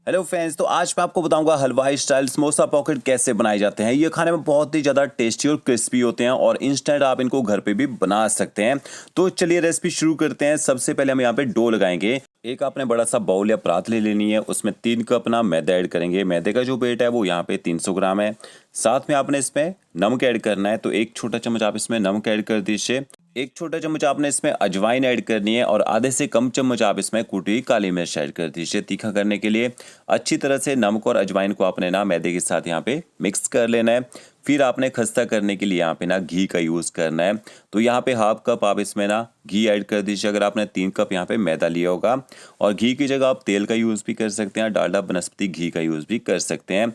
Hello friends, तो आज मैं आपको बताऊंगा हलवाई स्टाइल समोसा पॉकेट कैसे बनाए जाते हैं। ये खाने में बहुत ही ज़्यादा टेस्टी और क्रिस्पी होते हैं और इंस्टेंट आप इनको घर पे भी बना सकते हैं। तो चलिए रेसिपी शुरू करते हैं। सबसे पहले हम यहाँ पे डो लगाएंगे। एक आपने बड़ा सा बाउल या परात ले लेनी है, उसमें 3 कप ना मैदा ऐड करेंगे। मैदे का जो वेट है वो यहाँ पे 300 ग्राम है। साथ में आपने इसमें नमक ऐड करना है, तो 1 छोटा चम्मच आप इसमें नमक ऐड कर दीजिए। 1 छोटा चम्मच आपने इसमें अजवाइन ऐड करनी है और आधे से कम चम्मच आप इसमें कुटी हुई काली मिर्च ऐड कर दीजिए तीखा करने के लिए। अच्छी तरह से नमक और अजवाइन को आपने ना मैदे के साथ यहाँ पे मिक्स कर लेना है। फिर आपने खस्ता करने के लिए यहाँ पे ना घी का यूज़ करना है। तो यहाँ पे हाफ कप आप इसमें ना घी ऐड कर दीजिए अगर आपने 3 कप यहाँ पे मैदा लिया होगा। और घी की जगह आप तेल का यूज़ भी कर सकते हैं, डालडा वनस्पति घी का यूज़ भी कर सकते हैं।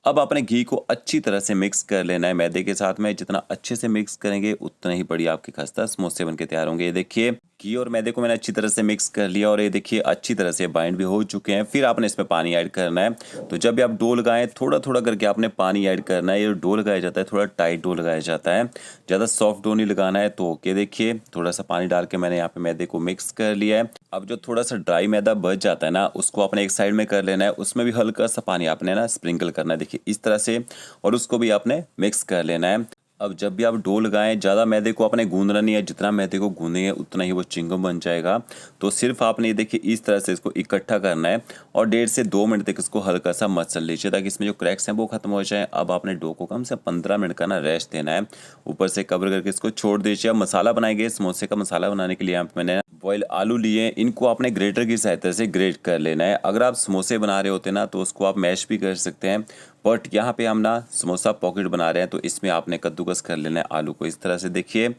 अब आपने घी को अच्छी तरह से मिक्स कर लेना है मैदे के साथ में। जितना अच्छे से मिक्स करेंगे उतना ही बढ़िया आपके खस्ता समोसे बनके तैयार होंगे। ये देखिए घी और मैदे को मैंने अच्छी तरह से मिक्स कर लिया और ये देखिए अच्छी तरह से बाइंड भी हो चुके हैं। फिर आपने इसमें पानी ऐड करना है। तो जब भी आप डो लगाएं थोड़ा थोड़ा करके आपने पानी ऐड करना है। ये डो लगाया जाता है थोड़ा टाइट डो लगाया जाता है, ज़्यादा सॉफ्ट डो नहीं लगाना है। तो ओके देखिए थोड़ा सा पानी डाल के मैंने यहाँ पे मैदे को मिक्स कर लिया है। अब जो थोड़ा सा ड्राई मैदा बच जाता है ना उसको आपने एक साइड में कर लेना है। उसमें भी हल्का सा पानी आपने ना स्प्रिंकल करना है, देखिए इस तरह से, और उसको भी आपने मिक्स कर लेना है। अब जब भी आप डो लगाएं ज़्यादा मैदे को आपने गूंदना नहीं है, जितना मैदे को गूंदेंगे उतना ही वो चिंगम बन जाएगा। तो सिर्फ आपने ये देखिए इस तरह से इसको इकट्ठा करना है और 1.5 से 2 मिनट तक इसको हल्का सा मसल लीजिए ताकि इसमें जो क्रैक्स हैं वो खत्म हो जाए। अब आपने डो को कम से 15 मिनट का ना रेस्ट देना है, ऊपर से कवर करके इसको छोड़ दीजिए। अब मसाला बनाएंगे। समोसे का मसाला बनाने के लिए यहाँ पे मैंने बॉयल आलू लिए, इनको आपने ग्रेटर की सहायता से ग्रेट कर लेना है। अगर आप समोसे बना रहे होते ना तो उसको आप मैश भी कर सकते हैं, बट यहाँ पे हम ना समोसा पॉकेट बना रहे हैं तो इसमें आपने कद्दूकस कर लेना है आलू को इस तरह से देखिए।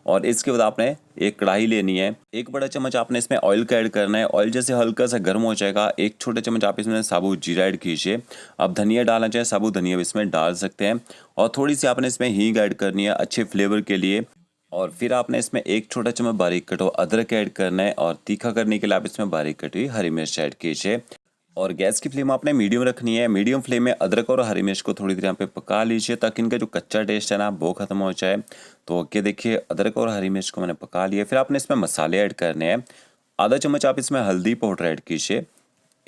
और इसके बाद आपने एक कढ़ाई लेनी है, 1 बड़ा चम्मच आपने इसमें ऑयल का ऐड करना है। ऑयल जैसे हल्का सा गर्म हो जाएगा 1 छोटा चम्मच आप इसमें साबुत जीरा ऐड कीजिए। अब धनिया डालना चाहे साबुत धनिया भी इसमें डाल सकते हैं। और थोड़ी सी आपने इसमें हींग ऐड करनी है अच्छे फ्लेवर के लिए। और फिर आपने इसमें 1 छोटा चम्मच बारीक कटा हुआ अदरक ऐड करना है और तीखा करने के लिए आप इसमें बारीक कटी हुई हरी मिर्च ऐड कीजिए। और गैस की फ्लेम आपने मीडियम रखनी है। मीडियम फ्लेम में अदरक और हरी मिर्च को थोड़ी देर यहाँ पे पका लीजिए ताकि इनका जो कच्चा टेस्ट है ना वो खत्म हो जाए। तो ओके देखिए अदरक और हरी मिर्च को मैंने पका लिया। फिर आपने इसमें मसाले ऐड करने हैं। आधा चम्मच आप इसमें हल्दी पाउडर ऐड कीजिए।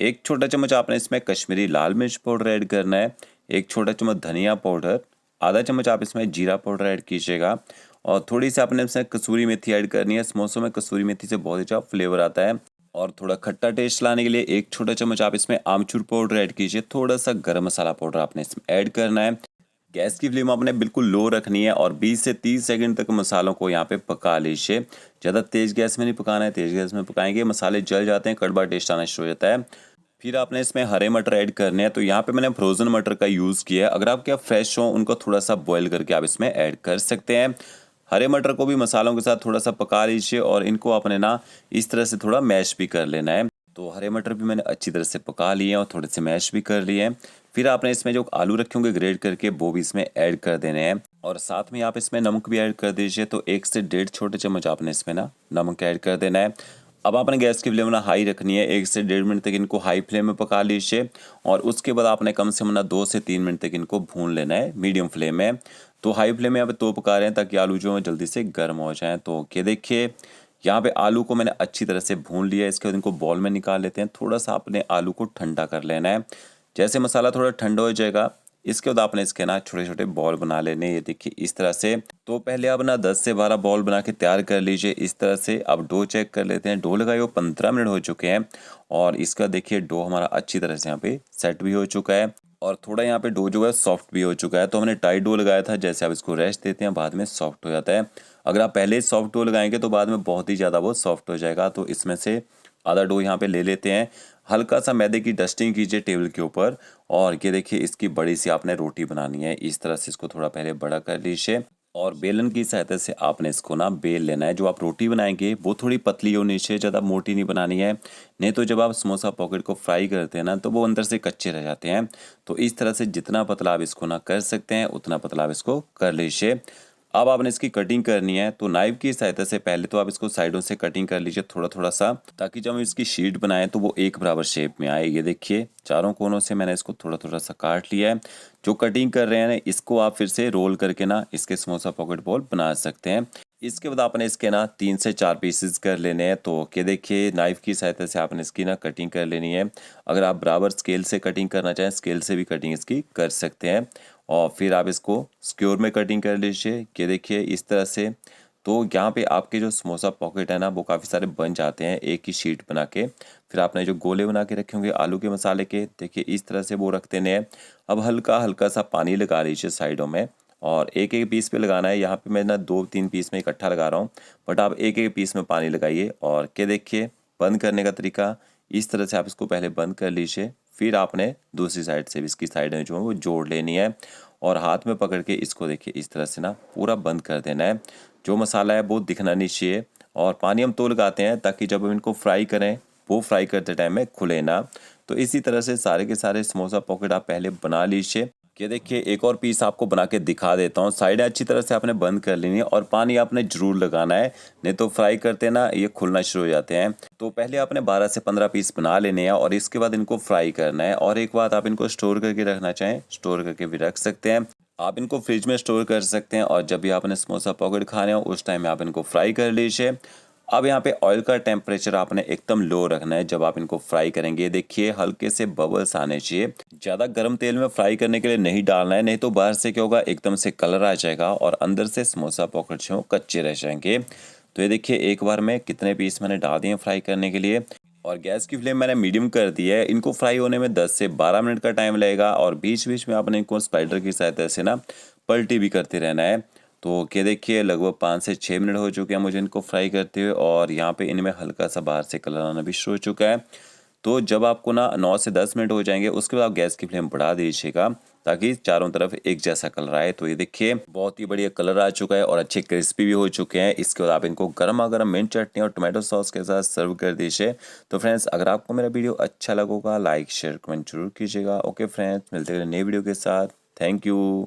1 छोटा चम्मच आपने इसमें कश्मीरी लाल मिर्च पाउडर ऐड करना है। 1 छोटा चम्मच धनिया पाउडर, आधा चम्मच आप इसमें जीरा पाउडर ऐड कीजिएगा। और थोड़ी सी आपने इसमें कसूरी मेथी ऐड करनी है। समोसों में कसूरी मेथी से बहुत अच्छा फ्लेवर आता है। और थोड़ा खट्टा टेस्ट लाने के लिए 1 छोटा चम्मच आप इसमें आमचूर पाउडर ऐड कीजिए। थोड़ा सा गरम मसाला पाउडर आपने इसमें ऐड करना है। गैस की फ्लेम आपने बिल्कुल लो रखनी है और 20 से 30 सेकंड तक मसालों को यहाँ पे पका लीजिए। ज़्यादा तेज़ गैस में नहीं पकाना है, तेज़ गैस में पकाएंगे मसाले जल जाते हैं, कड़वा टेस्ट आना शुरू हो जाता है। फिर आपने इसमें हरे मटर ऐड करने हैं। तो यहाँ पे मैंने फ्रोज़न मटर का यूज़ किया है, अगर आपके यहाँ फ्रेश हो उनको थोड़ा सा बॉयल करके आप इसमें ऐड कर सकते हैं। हरे मटर को भी मसालों के साथ थोड़ा सा पका लीजिए और इनको आपने ना इस तरह से थोड़ा मैश भी कर लेना है। तो हरे मटर भी मैंने अच्छी तरह से पका लिए हैं और थोड़े से मैश भी कर लिए हैं। फिर आपने इसमें जो आलू रखे होंगे ग्रेट करके वो भी इसमें ऐड कर देने हैं और साथ में आप इसमें नमक भी ऐड कर दीजिए। तो 1 से 1.5 छोटे चम्मच आपने इसमें ना नमक ऐड कर देना है। अब आपने गैस की फ्लेम ना हाई रखनी है। 1 से 1.5 मिनट तक इनको हाई फ्लेम में पका लीजिए और उसके बाद आपने कम से कम ना 2 से 3 मिनट तक इनको भून लेना है मीडियम फ्लेम में। तो हाई फ्लेम में यहाँ पे तो पका रहे हैं ताकि आलू जो है जल्दी से गर्म हो जाएं। तो ये देखिए यहाँ पे आलू को मैंने अच्छी तरह से भून लिया है। इसके बाद इनको बॉल में निकाल लेते हैं। थोड़ा सा अपने आलू को ठंडा कर लेना है। जैसे मसाला थोड़ा ठंडा हो जाएगा इसके बाद आपने इसके ना छोटे छोटे बॉल बना लेने। ये देखिए इस तरह से। तो पहले आप ना 10 से 12 बॉल बना के तैयार कर लीजिए इस तरह से। अब डो चेक कर लेते हैं। डो लगाए हुए 15 मिनट हो चुके हैं और इसका देखिए डो हमारा अच्छी तरह से यहाँ पे सेट भी हो चुका है और थोड़ा यहाँ पे डो जो है सॉफ्ट भी हो चुका है। तो हमने टाइट डो लगाया था, जैसे आप इसको रेस्ट देते हैं बाद में सॉफ्ट हो जाता है। अगर आप पहले सॉफ्ट डो लगाएंगे तो बाद में बहुत ही ज़्यादा वो सॉफ्ट हो जाएगा। तो इसमें से आधा डो यहाँ पे ले लेते हैं। हल्का सा मैदे की डस्टिंग कीजिए टेबल के ऊपर और ये देखिए इसकी बड़ी सी आपने रोटी बनानी है। इस तरह से इसको थोड़ा पहले बड़ा कर लीजिए और बेलन की सहायता से आपने इसको ना बेल लेना है। जो आप रोटी बनाएंगे वो थोड़ी पतली होनी चाहिए, ज़्यादा मोटी नहीं बनानी है, नहीं तो जब आप समोसा पॉकेट को फ्राई करते हैं ना तो वो अंदर से कच्चे रह जाते हैं। तो इस तरह से जितना पतला आप इसको ना कर सकते हैं उतना पतला आप इसको कर लीजिए। अब आपने इसकी कटिंग करनी है। तो नाइफ की सहायता से पहले तो आप इसको साइडों से कटिंग कर लीजिए थोड़ा थोड़ा सा, ताकि जब हम इसकी शीट बनाएं तो वो एक बराबर शेप में आए। ये देखिए चारों कोनों से मैंने इसको थोड़ा थोड़ा सा काट लिया है। जो कटिंग कर रहे हैं ना इसको आप फिर से रोल करके ना इसके समोसा पॉकेट बॉल बना सकते हैं। इसके बाद आपने इसके ना 3 से 4 पीसेस कर लेने हैं। तो ये देखिए नाइफ़ की सहायता से आपने इसकी ना कटिंग कर लेनी है। अगर आप बराबर स्केल से कटिंग करना चाहें, स्केल से भी कटिंग इसकी कर सकते हैं। और फिर आप इसको स्क्योर में कटिंग कर लीजिए। ये देखिए इस तरह से। तो यहाँ पे आपके जो समोसा पॉकेट है ना वो काफ़ी सारे बन जाते हैं एक ही शीट बना के। फिर आपने जो गोले बना के रखे होंगे आलू के मसाले के, देखिए इस तरह से वो रख देने हैं। अब हल्का हल्का सा पानी लगा लीजिए साइडों में, और एक एक पीस पे लगाना है। यहाँ पे मैं ना 2-3 पीस में इकट्ठा लगा रहा हूँ, बट आप एक एक पीस में पानी लगाइए। और क्या देखिए बंद करने का तरीका इस तरह से, आप इसको पहले बंद कर लीजिए, फिर आपने दूसरी साइड से भी इसकी साइड जो है वो जोड़ लेनी है। और हाथ में पकड़ के इसको देखिए इस तरह से ना पूरा बंद कर देना है। जो मसाला है वो दिखना नहीं चाहिए। और पानी हम तो लगाते हैं ताकि जब हम इनको फ्राई करें वो फ्राई करते टाइम में खुले ना। तो इसी तरह से सारे के सारे समोसा पॉकेट आप पहले बना लीजिए। ये देखिए एक और पीस आपको बना के दिखा देता हूँ। साइड अच्छी तरह से आपने बंद कर लेनी है और पानी आपने ज़रूर लगाना है, नहीं तो फ्राई करते ना ये खुलना शुरू हो जाते हैं। तो पहले आपने 12 से 15 पीस बना लेने हैं और इसके बाद इनको फ्राई करना है। और एक बात, आप इनको स्टोर करके रखना चाहें स्टोर करके भी रख सकते हैं। आप इनको फ्रिज में स्टोर कर सकते हैं और जब भी आपने समोसा पॉकेट खाने हो उस टाइम में आप इनको फ्राई कर लीजिए। अब यहाँ पे ऑयल का टेम्परेचर आपने एकदम लो रखना है जब आप इनको फ्राई करेंगे। देखिए हल्के से बबल्स आने चाहिए। ज़्यादा गर्म तेल में फ्राई करने के लिए नहीं डालना है, नहीं तो बाहर से क्या होगा एकदम से कलर आ जाएगा और अंदर से समोसा पॉकेट जो कच्चे रह जाएंगे। तो ये देखिए एक बार में कितने पीस मैंने डाल दिए फ्राई करने के लिए। और गैस की फ्लेम मैंने मीडियम कर दी है। इनको फ्राई होने में 10 से 12 मिनट का टाइम लगेगा और बीच बीच में आपने इनको स्पाइडर की सहायता से ना पलटी भी करते रहना है। तो ये देखिए लगभग 5 से 6 मिनट हो चुके हैं मुझे इनको फ्राई करते हुए, और यहाँ पे इनमें हल्का सा बाहर से कलर आना भी शुरू हो चुका है। तो जब आपको ना 9 से 10 मिनट हो जाएंगे उसके बाद आप गैस की फ्लेम बढ़ा दीजिएगा ताकि चारों तरफ एक जैसा कलर आए। तो ये देखिए बहुत ही बढ़िया कलर आ चुका है और अच्छे क्रिस्पी भी हो चुके हैं। इसके बाद आप इनको गर्मा गर्म मिंट चटनी और टोमेटो सॉस के साथ सर्व कर दीजिए। तो फ्रेंड्स अगर आपको मेरा वीडियो अच्छा लगेगा लाइक शेयर कमेंट जरूर कीजिएगा। ओके फ्रेंड्स, मिलते हैं नई वीडियो के साथ। Thank you.